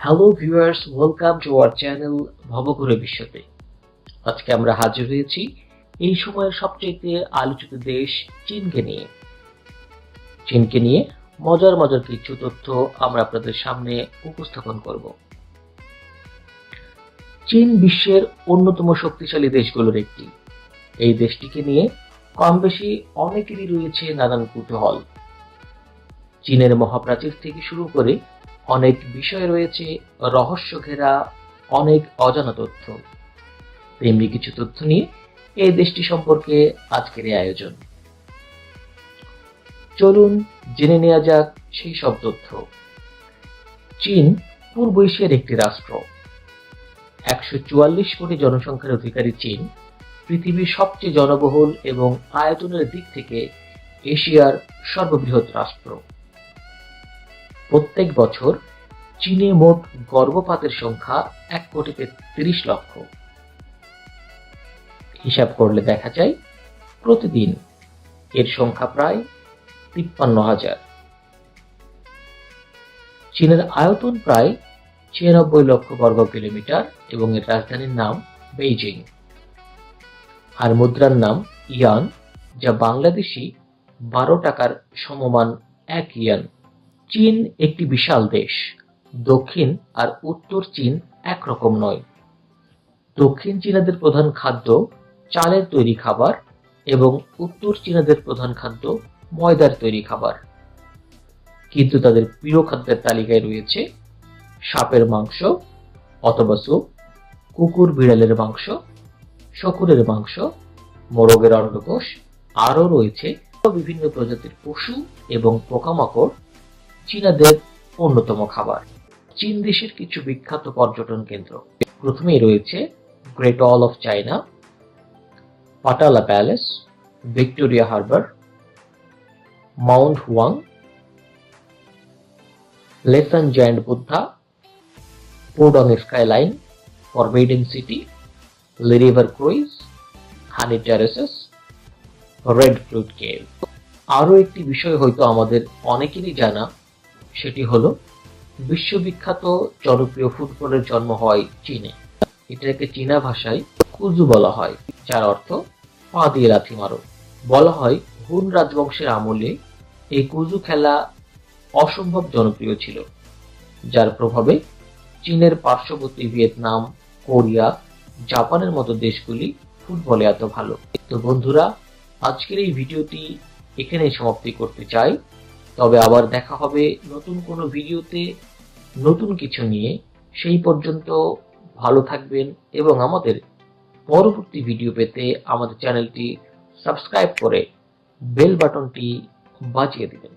Hello viewers, welcome to our channel Bhabaghure বিশ্বতে। আজকে আমরা হাজির হয়েছি এই সময়ের সবচেয়ে আলোচিত দেশ চীনকে নিয়ে মজার মজার কিছু তথ্য আমরা আপনাদের সামনে উপস্থাপন করব। চীন বিশ্বের অন্যতম শক্তিশালী দেশগুলোর একটি। এই দেশটিকে নিয়ে কম বেশি অনেকেরই রয়েছে নানান কুতূহল। চীনের মহাপ্রাচীর থেকে শুরু করে অনেক বিষয় রয়েছে রহস্য ঘেরা অনেক অজানা তথ্য। তেমনি কিছু তথ্য নিয়ে এই দেশটি সম্পর্কে আজকের এই আয়োজন। চলুন জেনে নেওয়া যাক সেই সব তথ্য। চীন পূর্ব এশিয়ার একটি রাষ্ট্র। 144 কোটি জনসংখ্যার অধিকারী চীন পৃথিবীর সবচেয়ে জনবহুল এবং আয়তনের দিক থেকে এশিয়ার সর্ববৃহৎ রাষ্ট্র। প্রত্যেক বছর চীনে মোট গর্ভপাতের সংখ্যা 1,30 লক্ষ। হিসাব করলে দেখা যায় প্রতিদিন এর সংখ্যা প্রায় 53,000। চীনের আয়তন প্রায় 96 লক্ষ বর্গ কিলোমিটার এবং এর রাজধানীর নাম বেইজিং। আর মুদ্রার নাম ইয়ান, যা বাংলাদেশি 12 টাকার সমমান 1 ইয়ান। চীন একটি বিশাল দেশ। দক্ষিণ আর উত্তর চীন একরকম নয়। দক্ষিণ চীনাদের প্রধান খাদ্য চালের তৈরি খাবার এবং উত্তর চীনাদের প্রধান খাদ্য ময়দার তৈরি খাবার। কিন্তু তাদের প্রিয় খাদ্যের তালিকায় রয়েছে সাপের মাংস অথবা স্যুপ, কুকুর বিড়ালের মাংস, শকুনের মাংস, মোরগের অন্ডকোষ, আরও রয়েছে বিভিন্ন প্রজাতির পশু এবং পোকামাকড়। চীনাদের অন্যতম খাবার। চীন দেশের কিছু বিখ্যাত পর্যটন কেন্দ্র। প্রথমেই রয়েছে Great Wall of China, Potala Palace, Victoria Harbour, Mount Huang, Leshan Giant Buddha, Pudong skyline, Forbidden City, Li River cruise, Hani terraces, Red Flute Cave. আরও একটি বিষয় হয়তো আমাদের অনেকেরই জানা, সেটি হলো বিশ্ববিখ্যাত জনপ্রিয় ফুটবলের জন্ম হয় চীনে। এটাকে চীনা ভাষায় কুজু বলা হয়, যার অর্থ পা দিয়ে লাথি মারো। বলা হয় হুন রাজবংশের আমলে এই কুজু খেলা অসম্ভব জনপ্রিয় ছিল, যার প্রভাবে চীনের পার্শ্ববর্তী ভিয়েতনাম, কোরিয়া, জাপানের মতো দেশগুলি ফুটবলে এত ভালো। তো বন্ধুরা, আজকের এই ভিডিওটি এখানেই সমাপ্তি করতে চাই। তবে আবার দেখা হবে নতুন কোনো ভিডিওতে নতুন কিছু নিয়ে। সেই পর্যন্ত ভালো থাকবেন এবং আমাদের পরবর্তী ভিডিও পেতে আমাদের চ্যানেলটি সাবস্ক্রাইব করে বেল বাটনটি বাজিয়ে দিবেন।